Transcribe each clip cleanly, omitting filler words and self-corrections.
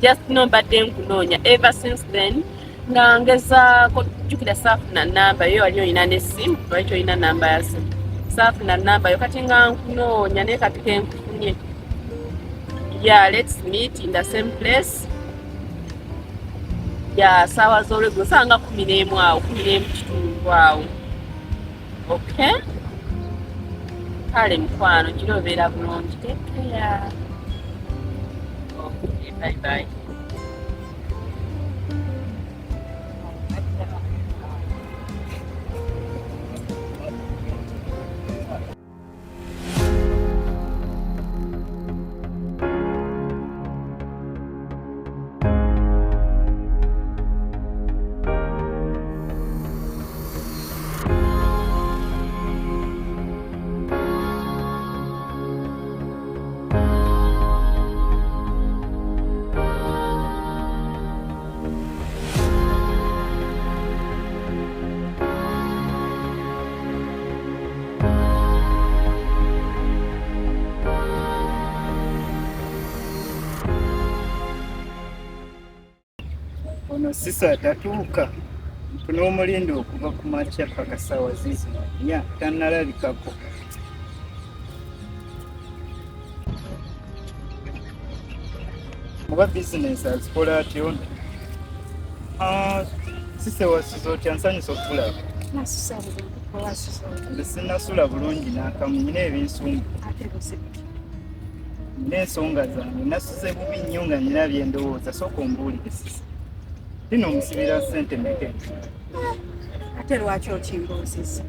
just mbadde nkunoonya ever since then nga ngezaako jjukira saafuna namba yo wali olina n'essimu lwaki olina namba ya simu saafuna namba yo kati nga nkunoonya naye kati kenkufunye yeah let's meet in the same place yeah saawa z'olweggulo saawa nga 11 awo 11 kitundu awo okay kale mukwano kiro obeera bulungi tekeya okay bye bye Sisa tatuuka n'omulindo okuva ku makya paka ssaawa zizi nya tannalabikako. Oba bizinesi azikola atyo? Sisa wasuza otya nsanyusa okulaba? Sinnasula bulungi n'akamu nina ebinsumbu. Nina ensonga zange nasuze bubi nnyo nga nina byendowooza sooka ombuulire Sisa. Dino omusibira ssente mmeka? Ate lwaki okimbuuziza?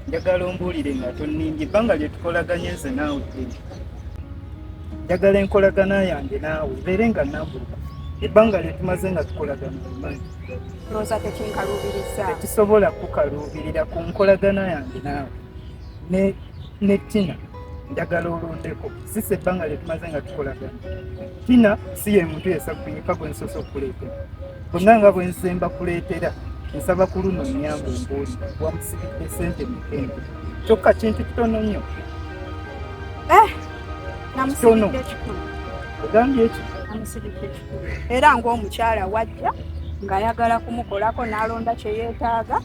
Njagala ombuulire nga tonninga ebbanga lye tukolaganye nze naawe njagala enkolagana yange naawe ebeere nga nnambuluka ebbanga lye tumaze nga tukolagana omanyi. Looza tekinkaluubiriza. Tekisobola kukaluubirira ku nkolagana yange naawe ne Tina njagala olondeko Sisa ebbanga lye tumaze nga tukolagana. Tina si ye muntu yesakuyika gwe nsoose okuleetera bonna nga bwe nsemba kuleetera nsaba ku luno nnyamba ombuuli wamusibidde ssente mukende kyokka kintu kitono nnyo. Namusibidde kikulu. Ogambye ekyo? Namusibidde kikulu. Era ng'omukyala wajja ng'ayagala kumukolako n'alonda kye yeetaaga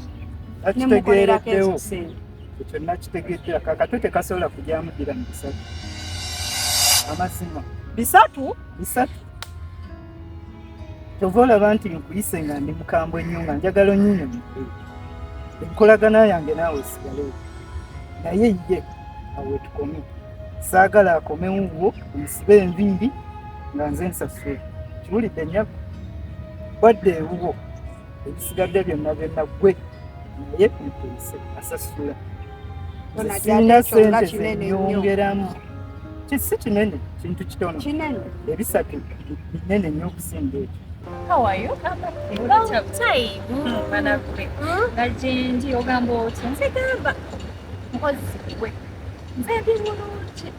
nemukolerako ezo ssente. Ekyo nakitegeddera kakatwe tekasobola kujyamuddira mu bisatu. Amazima. Bisatu? Bisatu. Kyova olaba nti nkuyise nga ndi mukambwe ennyo nga njagala onnyinyonyoke. Enkolagana yange naawe esigale naye ye awe tukomye. Saagala akomewo wo omusibe enviiri nga nze nsasula. Kiwulidde nnyabo? Wadde ewuwo ebisigadde byonna byonna gwe naye ntuuse asasula. Sirina ssente zenyongeramu. Si kinene, kintu kitono. Kinene? Ebisatu binene nnyo okusinga ekyo. How are you? Managwe. Gajenji ogamba otya? Nze gamba. Mpozi we. Nze ndi bulungi.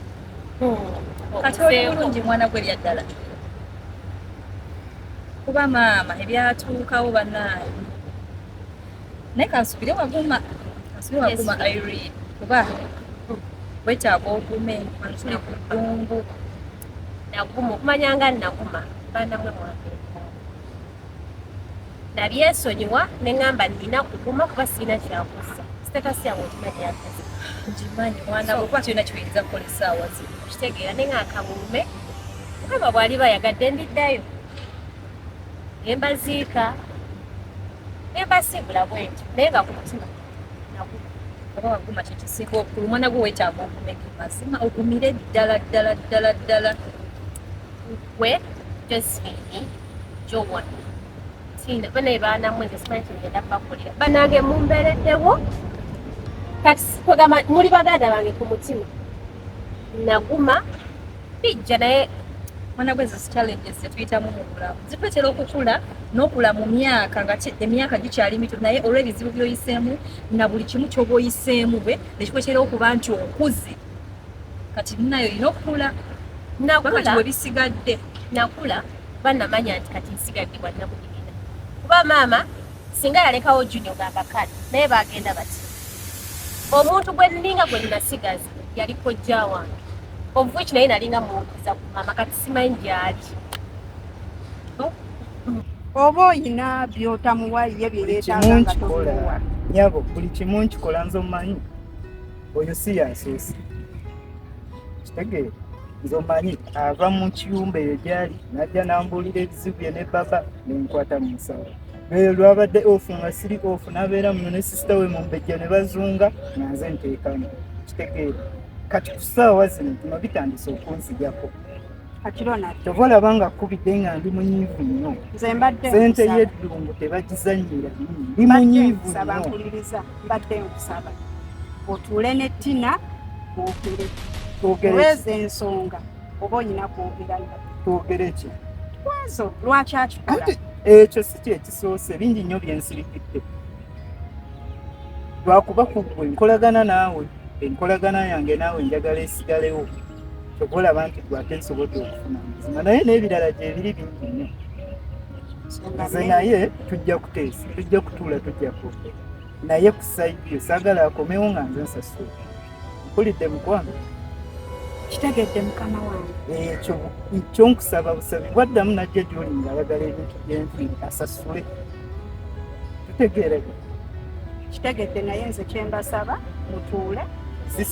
Kati oli bulungi mwana gwe lyaddala. Kuba maama ebyatuukawo bannaaye. Naye kansubire waguma. Kansubire waguma Irene. Kuba wetaaga ogume tuli ku ddungu. Naguma okumanya nga naguma baana mwe mwange nabyesonyiwa ne ngamba nina kuguma kuba sirina kyakussa sitatasi yange okimanyi yakazi nkimanyi mwana bwe kuba kyolina kyoyinza kukola essaawa zino okitegeera ne nga akabuume mukama bw'ali bayagadde ndiddayo ne mbaziika ne mbasiibula bwentyo naye nga ku mutima naguma oba waguma kyekisinga okulu omwana gwe weetaaga okumeka mazima ogumire ddala ddala ddala ddala we Josephine Joan Tina banaye baana mwezi simanyi kigenda bakolera banange mumbeereddewo kati kwegamba muli baganda bange ku mutima naguma bijja naye mwana gwe zi challenges tuyitamu mu bulamu zitwetera okukula n'okula mu myaka nga emyaka gikyali mito naye olw'ebizibu by'oyiseemu na buli kimu ky'oba oyiseemu bwe nekikwetera okuba nti okuze kati nayo olina okukula nakula we bisigadde nakula bannamanya nti kati nsigadde bwannaku bigenda kuba maama singa yalekawo Junior gambakale naye bagenda bati omuntu gwe nninga gwe nnasigaza yali kojja wange of which naye nalinga muwuliza ku maama kati simanyi gyali oba oyina by'otamuwa ye bye yeetaaga nga tobimuwa. Nyabo buli kimu nkikola nze omanyi oyo si yasoose kitegeera nze omanyi ava mu kiyumba eyo gyali najja nambuulira ebizibu bye ne baba nenkwata mu nsawo lweyo lwabadde ofu nga siri ofu nabeera muno ne sisita we mumbejja ne bazunga nga nze nteekamu kitegeera kati ku ssaawa zino tuno bitandise okunzigako kyova olaba nga kkubidde nga ndi munyiivu nnyo sente y'eddungu tebagizannyira ndi munyiivu nnyo mbadde nkusaba otuule ne Tina olweza ensonga oba olina kwogerayo twogere ki kwazo lwaki akikola ekyo si kyekisoose bingi nnyo byensirikidde lwakuba kuggwe nkolagana naawe enkolagana yange naawe njagala esigalewo kyova olaba nti gwate nsobodde okufuna amazima naye n'ebirala gyebiri bingi nnyo nze naye tujja kuteesa tujja kutuula tujja kwogera naye ku sayidi yo saagala akomewo nga nze nsasula mpulidde mukwano kitegedde mukama wange ekyo kyonkusaba busabi bwaddamu najja gyoli ng'ayagala ebintu byenfiire asasule tutegeerege kitegedde naye nze kyembasaba mutuule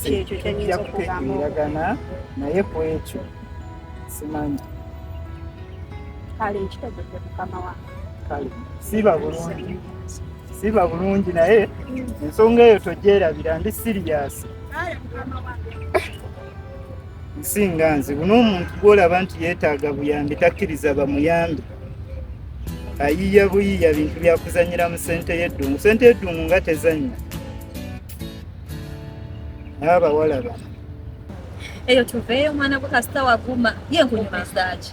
kyekyo kyenyinza okugamba kutegeeragana naye ku ekyo simanyi kale nkitegedde mukama wange kale siba bulungi naye ensonga eyo togyerabira ndi siriyasi nsinga nzibu n'omuntu gwolaba nti yeetaaga buyambi takkiriza bamuyambi ayiya buyiya bintu byakuzanyira mu sente y'eddungu sente y'eddungu nga tezannya naye abawala bano eyo tuveeyo mwana gwe kasita waguma ye nkunyumizaaki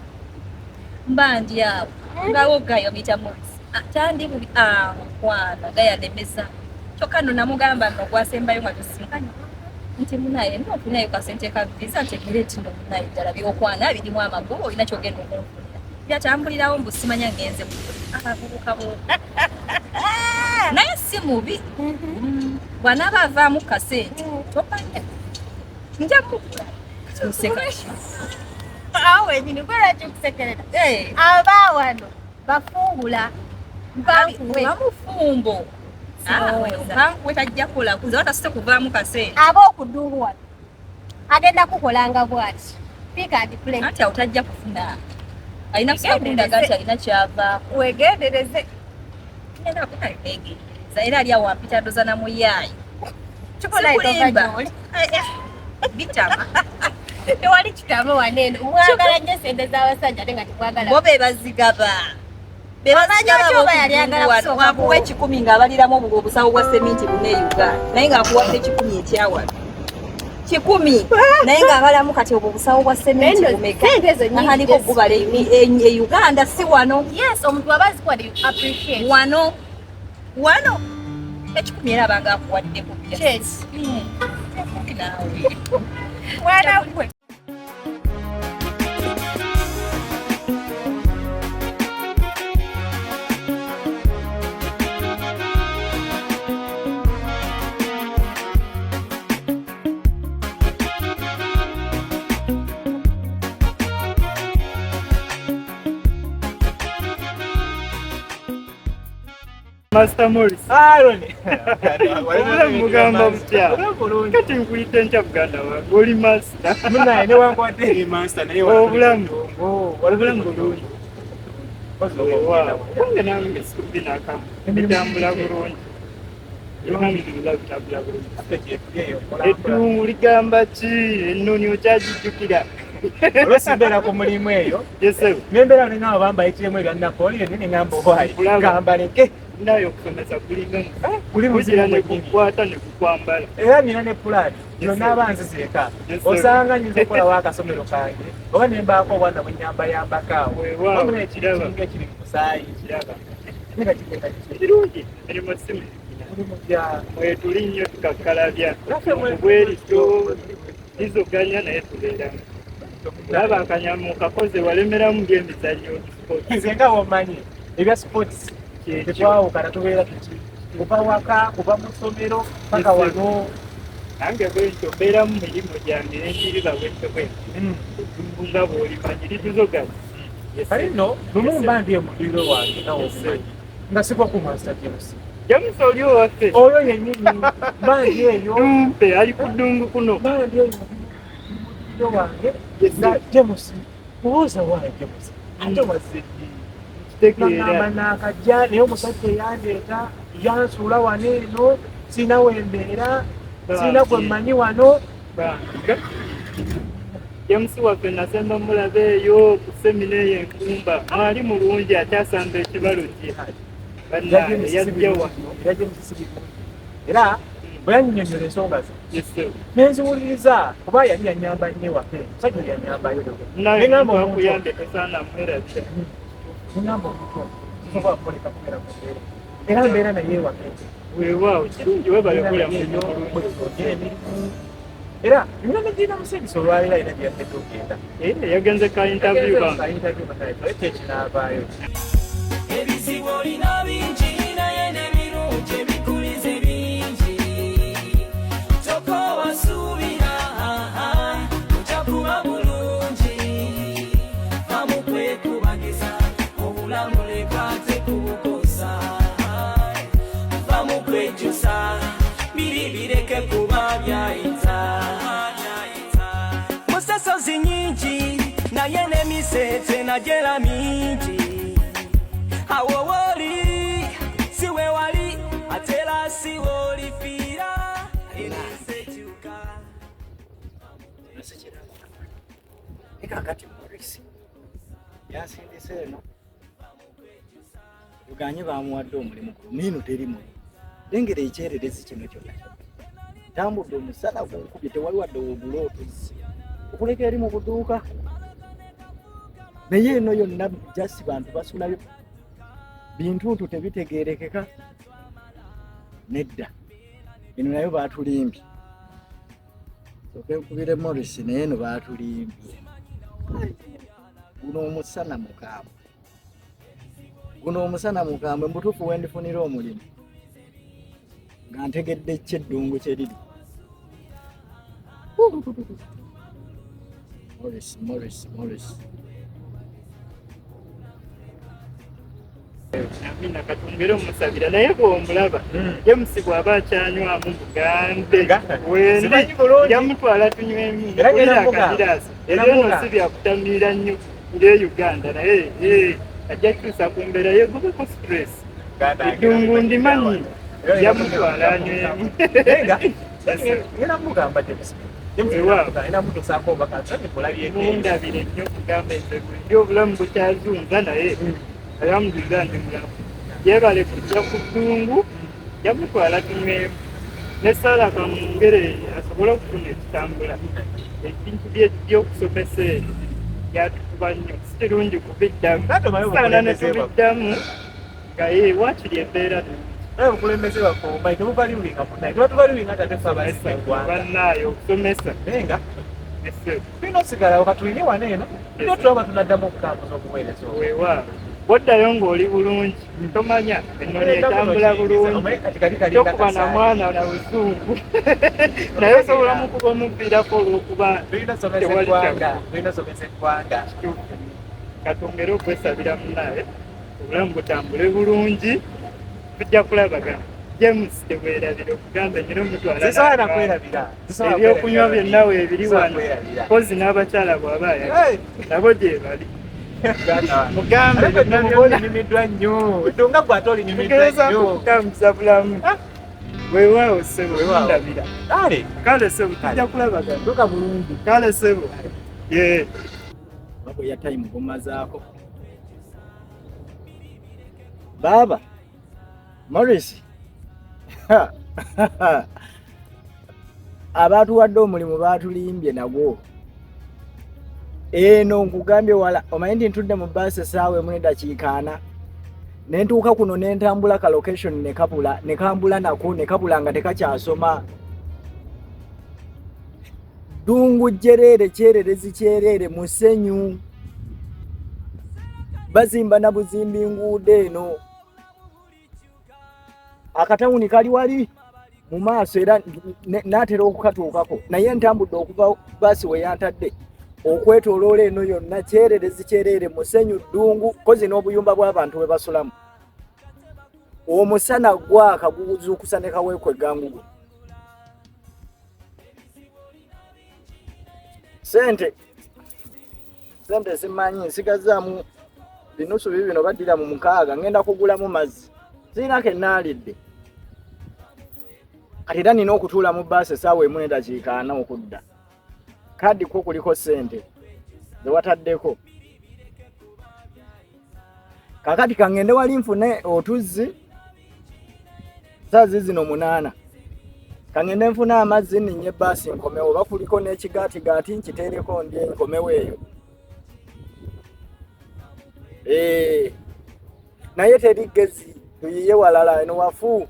mba ndi awo ngawo gayo mita mwezi tandi bubi mwana gayanemeza kyokka nno namugamba nno gwasembayo nga tusinkanye nti munaye nofunayo kasente ka visa ntegere nti no munaye ddala byokwana birimu amagoba olina kyogenda omunfunira byatambulirawo mbu simanya ngenze akavubukabu naye si mubi bw'anaaba avaamu kasente topanya nja mukula tuseka awe nyini kwera kikusekerera aba wano bafungula bamufumbo we tajja kola kuza watasite kuvaamu kasente aba okudungu wano agenda kukolanga bwati pika adi plate ati awo tajja kufuna alina kusakundanga nti alina kyavaako wegendereze nakunaegendereza era ali awo wampita ndoza namuyaayi kikulimba bitama tewali kitama wanene mwagala nnyo sente z'abasajja ate nga tekwagala bo bebazigaba wakuwa 10 ng'abaliramu obusawo bwa seminti bune Uganda naye ng'akuwadde 10 ekyawala 10 naye ng'abalamu kati obwo obusawo bwa seminti bumeka nahaliko okubala e Uganda si wano yes omuntu aba azikwadde appreciate wano 10 era abanga akuwadde ku yes naawe mwana gwe Master Morris. Aaron. Mugamba mutya. Kati nkuyite ntya Buganda wange. Oli master. Munaye ne wankwate master naye obulamu. Obulamu bulungi. Wange nange sikubi n'akamu. Bitambula bulungi. Alhamdulillah bitambula bulungi. Eddungu ligamba ki? Ennoni okyagijjukira. Olwesimbeera ku mulimu eyo. Yesebu. Nembeera ninaabo bambayitiremu ebya Napoleon nengamba owaayi. Gamba leke. Nayo kusomesa kulinga kuli muzira ne kukwata ne kukwambala era nina ne pulaani yonna abanzizeeka osanga nyinza okukola w'akasomero kange oba ne mbaako obwana bwenyambayambako awo wabula ekiringa ekiri mu musaayi kiraba nga kigenda kirungi erimu simu mwetuli nnyo tukakkalabya bwerityo lizoganya naye tubeeramu laba akanyamu kakoze walemeramu by'emizannyo nze nga womanyi ebya sports tetwawukana tubeera tuki kuva waka kuva mu ssomero paka wano nange bwentyo mbeera mu mirimu gyange nenjiriba bwentyo bwentyo nga bw'olimanyi lituzoganya kale nno lumu mba ndi emuliro wange nawo omumanyi nga sikwa ku Master James. James oli owaffe Oyo yennyini mba ndi eyo dumpe ali ku ddungu kuno. mba ndi eyo emuliro wange nga James mubuuza waayo James ate wazze ddi nagamba naakajja naye omusajja eyandeeta yansuula wano eno sina wembeera sina gwe mmanyi wano. James waffe nasemba mulabe eyo ku semina eyo Enkumba mwali mulungi akyasamba ekibalo kye bannange yajja wano era bwe yannyonnyola ensonga ze nenziwuliriza kuba yali yanyamba nnyo waffe musajja yanyambayo nakuyambe tesaana mwerabira nengamba omuntu nsobola kukoleka kumera kubeera era mbeera naye waffe weewaawo kirungi webalekula era nina negirina musengisa olwaleero alina byeyafedde okgenda yagenze ka interview ekinavaayo ebizibu olina bingi naye n'ebirungi ebikulize bingi tokowasuubira ojja kuba bulungi bamukwekubagiza obulamu lekate kubukosa bamukwejusa biri bireke kuba byayita musasozi nyingi naye n'emisete najera mingi awo woli siwe wali atera siwe olifiira enasekyuka ekakati Morris yasindise eno uganye bamuwadde omulimu nino terimu lengera ekyererezi kino kyonna tambudde omusala gunkubye tewali wadde wobulootozi okuleka eri mu buduuka naye eno yonna jasi bantu basulayo bintuntu tebitegerekeka nedda eno nayo batulimbye okekubire Morris naye eno batulimbye guno omusana mukambwe mbutuufu wendifunira omulimu nga ntegedde kyeddungu kyeriri Morris amina katungere omusabira naye bw'omulaba James bw'aba akyanywamu bugambe wendi yamutwala tunywemu akabiraasi era eno si byakutamira nnyo ng'e Uganda naye ajja kutuusa ku mbeera yegubeko stress eddungu ndimanyi yamutwala anywemu era mugamba James era mutusaako mundabire nnyo kugamba ensego ndi obulamu bukyazunza naye alhamdulillah ndi mulamu yebale kujja ku ddungu yamutwala tunywemu ne Sarah Kamungere asobole okufuna ekitambula ebintu by'okusomesa ebyo byatukuba nnyo si kirungi kubiddamu saana ne tubiddamu nga waakiri embeera obukulembeze baffe temubaliwinga munaye tebatubaliwinga tatefe bannaayo okusomesa nga tulina osigalawo katuline wano eno tulina tulaba tunaddamu okutambuza obuweereza weewaawo bwoddayo ng'oli bulungi tomanya ennoni etambula bulungi tokuba na mwana na busungu naye osobola mukuba omuviirako olw'okuba tulina somesa eggwanga katongere okwesabira munaye obulamu butambule bulungi tujja kulabagana James tebwerabira okugamba nyina omutwala ebyokunywa byonna weebiri wano kozi n'abakyala bw'abaayaga nabo gye bali mugambe nyimiddwa nnyo etonga gwate olinyimiddwa nnyo kutambuza bulamu weewaawo ssebo ndabira kale ssebo tujja kulabagana tuka bulungi kale ssebo ye babo ya time gomazaako baba Morris abatuwadde omulimu batulimbye nagwo eno nkugambye wala omanyi nti ntudde mu baasi essaawa emu n'eddakiika 4 ne ntuuka kuno ne ntambula ka location ne kambula nako ne kabula nga tekakyasoma ddungu jjereere kyererezi kyerere musenyu bazimba na buzimbi nguudo eno akatawuni kali wali mu maaso era n'atera okukatuukako naye ntambudde okuva baasi we yantadde okwetoloola eno yonna kyererezi kyerere musenyu ddungu kozi n'obuyumba bw'abantu bwe basulamu omusana gwaka guzuukusa ne kaweekwe gangugu sente simanyi nsigazaamu binusu bibino baddira mu 6 ngenda kugulamu mazzi ziinako ennaalidde kati era nina okutuula mu bbaasi essaawa 1:40 okudda kadi ko kuliko sente zewataddeko kakati kangende wali nfune otuzzi saazi zino 8 kangende nfune amazzi ninye ebbaasi nkomewo oba kuliko n'ekigaatigaati nkiteereko ndye nkomewo eyo naye teri gezi tuyiye walala eno wafu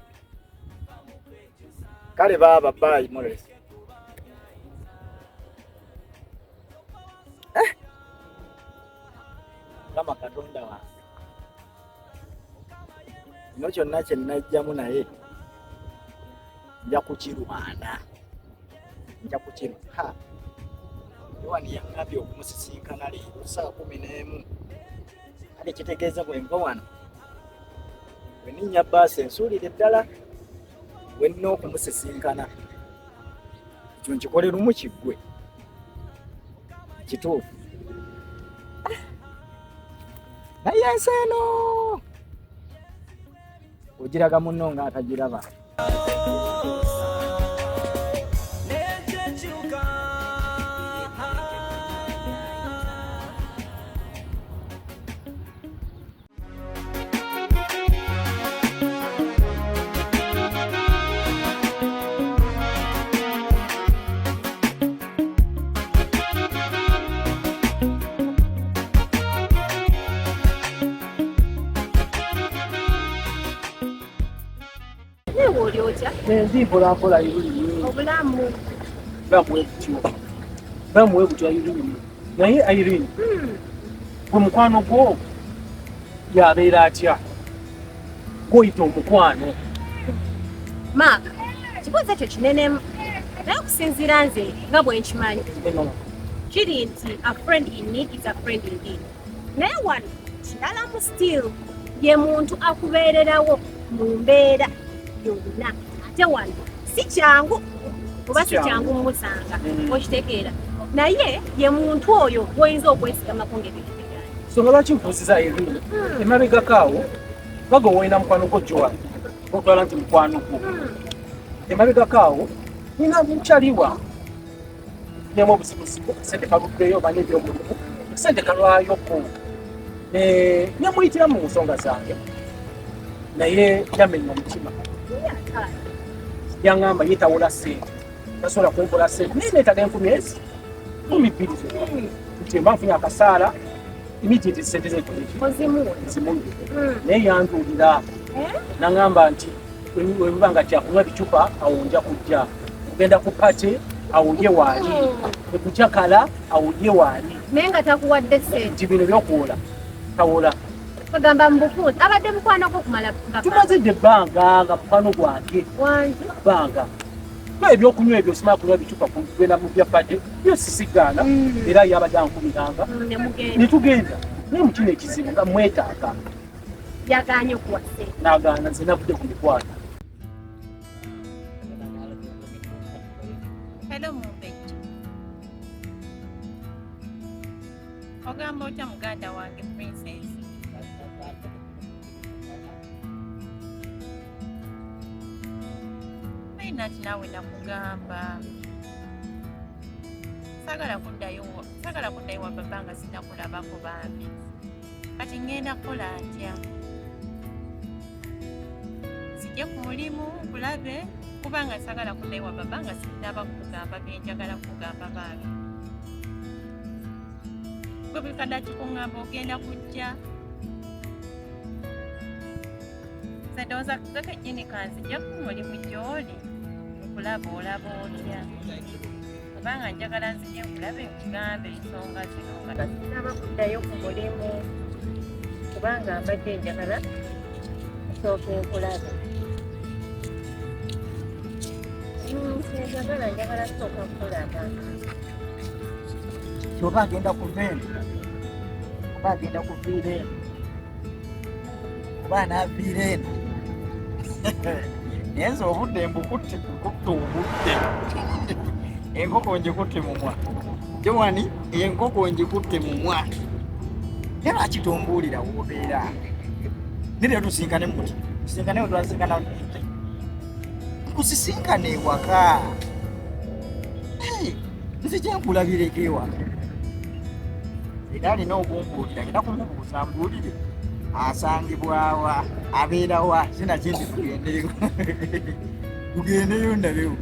kale baba bye Morris kama katonda wa ino kyonna kye najjamu naye nja kukirwana yowani yangambye okumusisinkana leero saa 11 kale kitegeeza bwe nva wano bwe ninnya bbaasi ensuulire ddala bwe nnina okumusisinkana ekyo nkikole lumu kiggwe kituufu naye ensi eno ogiraga munno nga atagiraba Mpola obulamu bamwe butya Irene naye Irene gwe mukwano gwo yabeera atya goyita omukwano Mark kibuuzo ekyo kinenemu naye okusinziira nze nga bwe nkimanyi kiri nti a friend in need is a friend indeed naye wano kiralamu still ye muntu akubeererawo mu mbeera yonna ate wano si kyangu oba si kyangu mmusanga okitegeera naye ye muntu oyo gwoyinza okwesigamako ng'ebintu bigani so lwaki nfuusiza Irene emabegako awo baga woyina mukwano gwo Joan otwala nti mukwano gwo emabegako awo nina mukyaliwa nyemu obusibusibu sente kaluddeyo banebyomulimu sente kalwayoko nyamuyitira mu nsonga zange naye yamenya omutima yaŋŋamba yetawula sente tasobola kumpola sente naye neetaga 10,000 nti mba nfunye akasaala immediate sente zezimuwe naye yantuulira naŋŋamba nti webiba nga kyakunywa bicupa awo nja kujja ogenda ku pate awo ye waali ekujakala awo ye waali naye nga takuwadde sente nti bino byokuwola tawola ogamba mu bufuuzi abadde mukwano gwo kumala tumazidde ebbanga nga mukwano gwange wangi bbanga ebyokunywa ebyo simala kunywa bicupa kugenda mu byapade byo sisigaana era yabadde ankubiranga netugenda naye mu kino ekizibu nga mwetaaga yagaanye okuwa sente n'agaana nze navudde ku mikwano Hello Mumbeji. Ogamba otya muganda wange Princess. Nati nawe nakugamba sagala kuddayo wa babanga sinakulabako bambi kati ngenda kukola ntya sijja ku mulimu kulabe kubanga sagala kuddayo wa babanga sinaba kugamba byenjagala kugamba bambi gwe bikadda kikungamba ogenda kujja ndowooza kakejjini kanzijja ku mulimu gy'oli kulaba olaba otya kubanga njagala nzije nkulabe nkugambe ensonga zino nga sinaba kuddayo ku mulimu kubanga mbadde njagala nsooka enkulaba njagala nsooka nkulaba oba agenda kuva eno oba agenda kuviira eno oba anaaviira eno naye nze obudde mbukutte obudde enkoko ngikutte mu mwa Jowani enkoko ngikutte mu mwa naye lwaki tombuulira w'obeera nire tusinkane muti tusinkane twasinkana nkusisinkane ewaka nze gyenkulabireko ewaka era alina okumbuulira ngenda kumubuuza mbuulire asangibwawa abeerawa sinakindi kugendeyo kugendeyo ndabewo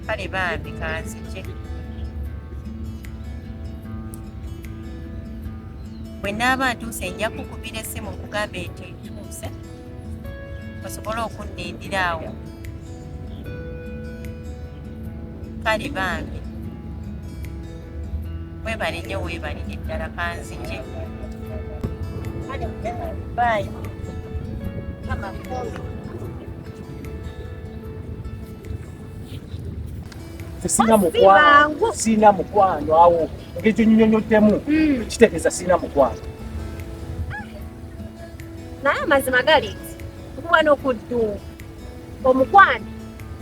kale bambi kanzije bwe naaba ntuuse nja kukubira essimu nkugamba enti ntuuse osobole okundindira awo kale bambi webale nnyo weebalire ddala kanzije bayi sina mukwano awo engeri gyonyonyoddemu kitegeeza sina mukwano naye amazima gali okuba n'okudduka omukwano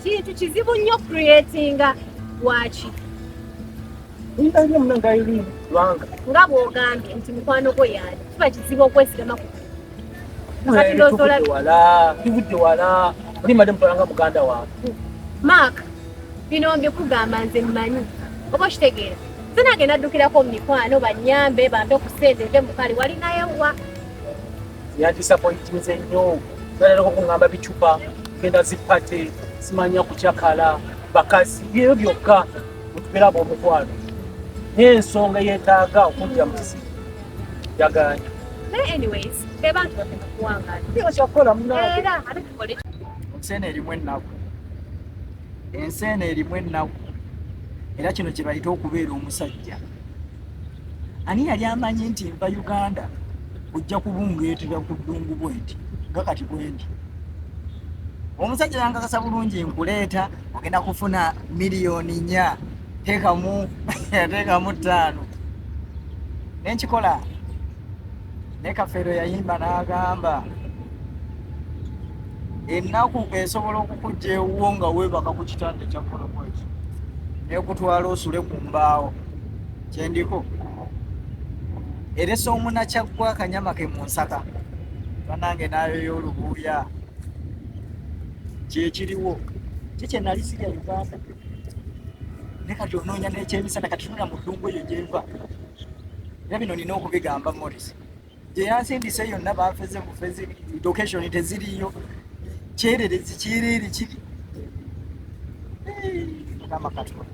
kintu kizibu nnyo creatinga lwaki ntayo munangairi lwanga nga bw'ogambye nti mukwano gwo yaani kiba kizibu okwesigama ku tuvudde wala oli madde mutolanga muganda wange Mark bino mbikugamba nze mmanyi oba okitegeera nze nagenda addukirako mu mikwano bannyambe bambe okusente nve mukali walinayowa yandisappointinze nnyo nalerako kuŋŋamba bicupa genda zipate simanya kucakala bakazi byeyo byokka mutubeera b'omukwano naye ensonga yeetaaga okujja mu kisi yaganya naye anyways be bantu bagenda kuwangaala kiba kyakukola munange era ate tukole enseena erimu ennaku enseena erimu ennaku era kino kye bayita okubeera omusajja ani yali amanyi nti nva Uganda ojja kubungeetera ku ddungu bwenti nga kati bwendi omusajja yankakasa bulungi nkuleeta ogenda kufuna miliyoni 4 teekamu 5 nenkikola ne Kafeero yayimba n'agamba ennaku esobola okukujja ewuwo nga weebaka ku kitanda ekya kolobweki nekutwala osule ku mbaawo kyendiko eresa omuna kyaggwa akanyama ke mu nsaka banange nayoyo olubuuya kyekiriwo kikye nali sirya Uganda ne kati onoonya n'ekyemisana kati tuna mu ddungu eyo gyenva era bino nina okubigamba Morris gye yansindise yonna bafeze bufezi location teziriyo kyererezi kiriri kiri kama katwa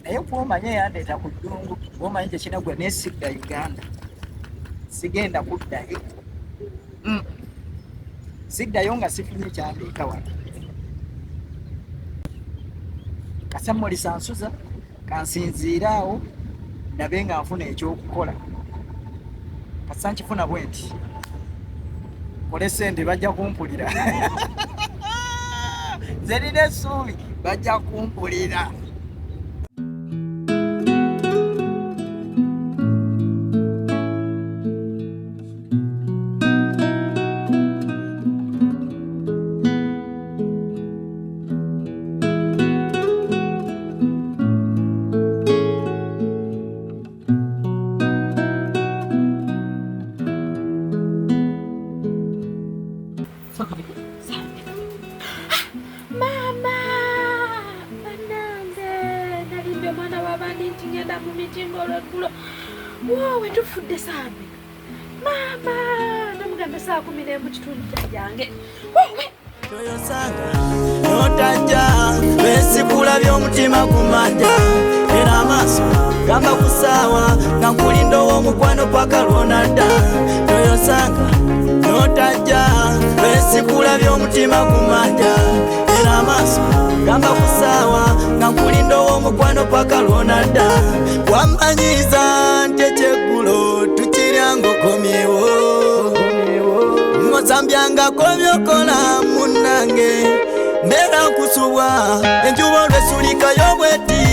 naye kuomanye yandeeta ku ddungu omanye gye kinagwa nesigga Uganda sigenda kuddayo siddayo nga sifunye kyandeeka wano kasamulisa nsuza kansinziiraawo ndabe nga nfuna ekyokukola kasa nkifuna bwe nti kole sente bajja kumpulira nze nina essuubi bajja kumpulira wowe tufudde saabe mama namugambe saa 10 mu kitundu kyange wowe toyosanga notajja besikula by'omutima kumanda era amaaso gamba kusaawa nga nkulinda ow'omukwano paka lwonadda toyosanga notajja besikula by'omutima kumanda era amaaso gamba kusaawa nga nkulinda ow'omukwano paka lwonadda wamanyiza nti ekyeggulo tukirya ng'okomyewo ng'osambyangako byokola munnange mbeera nkusubwa enjuba olwesulikayo bweti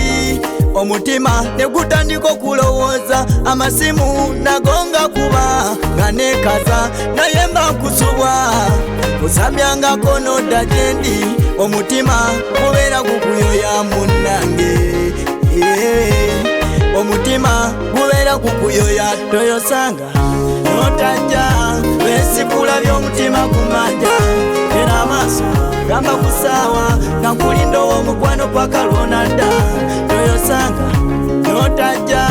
omutima ne gutandika okulowooza amasimu nagonga kuba nga nekaza naye mba nkusubwa kusamyangako nodda gyendi omutima gubeera gukuyoya munnange omutima gubeera gukuyoya toyosanga notajja wesikula by'omutima kumanja era amaaso gamba kusaawa nga nkulinda ow'omukwano paka lwonadda toyosanga notajja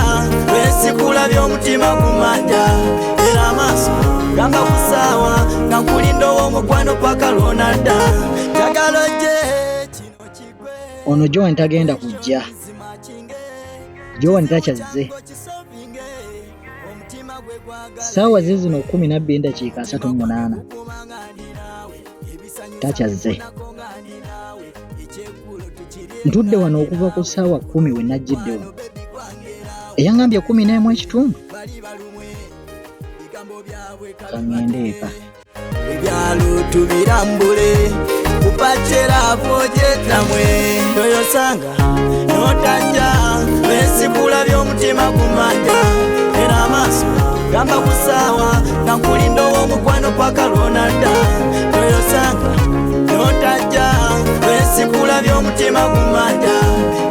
wesikula by'omutima kumanja era amaaso gamba kusaawa nga nkulinda ow'omukwano paka lwonadda njagalo gye kino kigwe ono Joan tagenda kujja. Joan takyazze. Ssaawa zino 12:38 takyazze. Ntudde wano okuva ku ssaawa 10 we najjidde wano. Eyangambye 11:30. Kangende eka. ebyalo tubirambule kupachera vojetamwe toyosanga notajja wesikula by'omutima kumanja era amaaso gamba kusaawa nga nkulinda ow'omukwano paka lwonadda toyosanga notajja wesikula by'omutima kumanja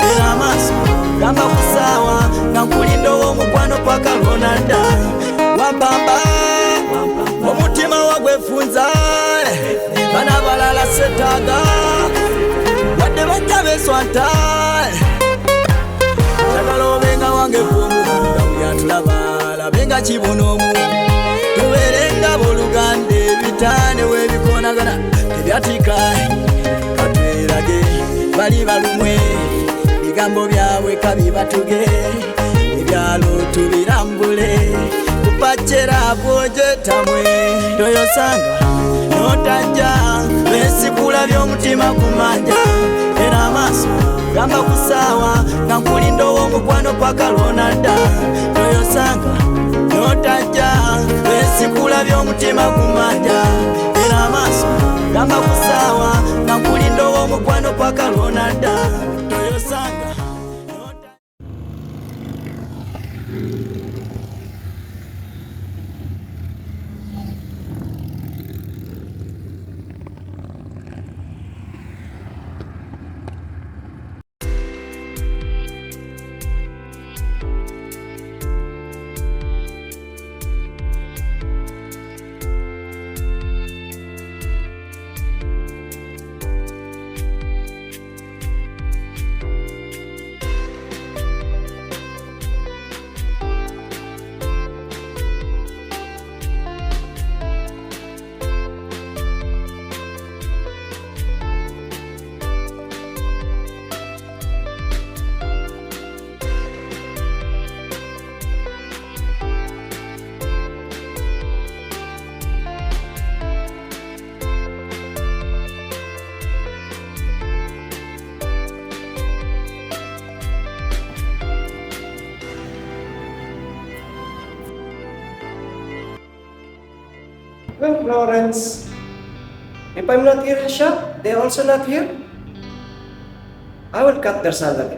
era amaaso gamba kusaawa nga nkulinda ow'omukwano paka lwonadda wambamba omutima wagwefunza bana balala setaga wadde bajja beswanta njagala obenga wange bwomunda buyatulaba labenga kibonomu tubeerenga boluganda ebitaane webikonagana tebyatika katwerage bali balumwe bigambo byabwe kabibatuge ebyalo tubirambule kupachera bwojetamwe toyosanga notajja wesikula by'omutima kumanja era amaaso gamba kusaawa nga nkulinda ow'omukwano paka lwonadda toyosanga notajja wesikula by'omutima kumanja era amaaso gamba kusaawa nga nkulinda ow'omukwano paka lwonadda toyosanga. Well, Florence, if I'm not here in shop, they're also not here. I will cut their salary.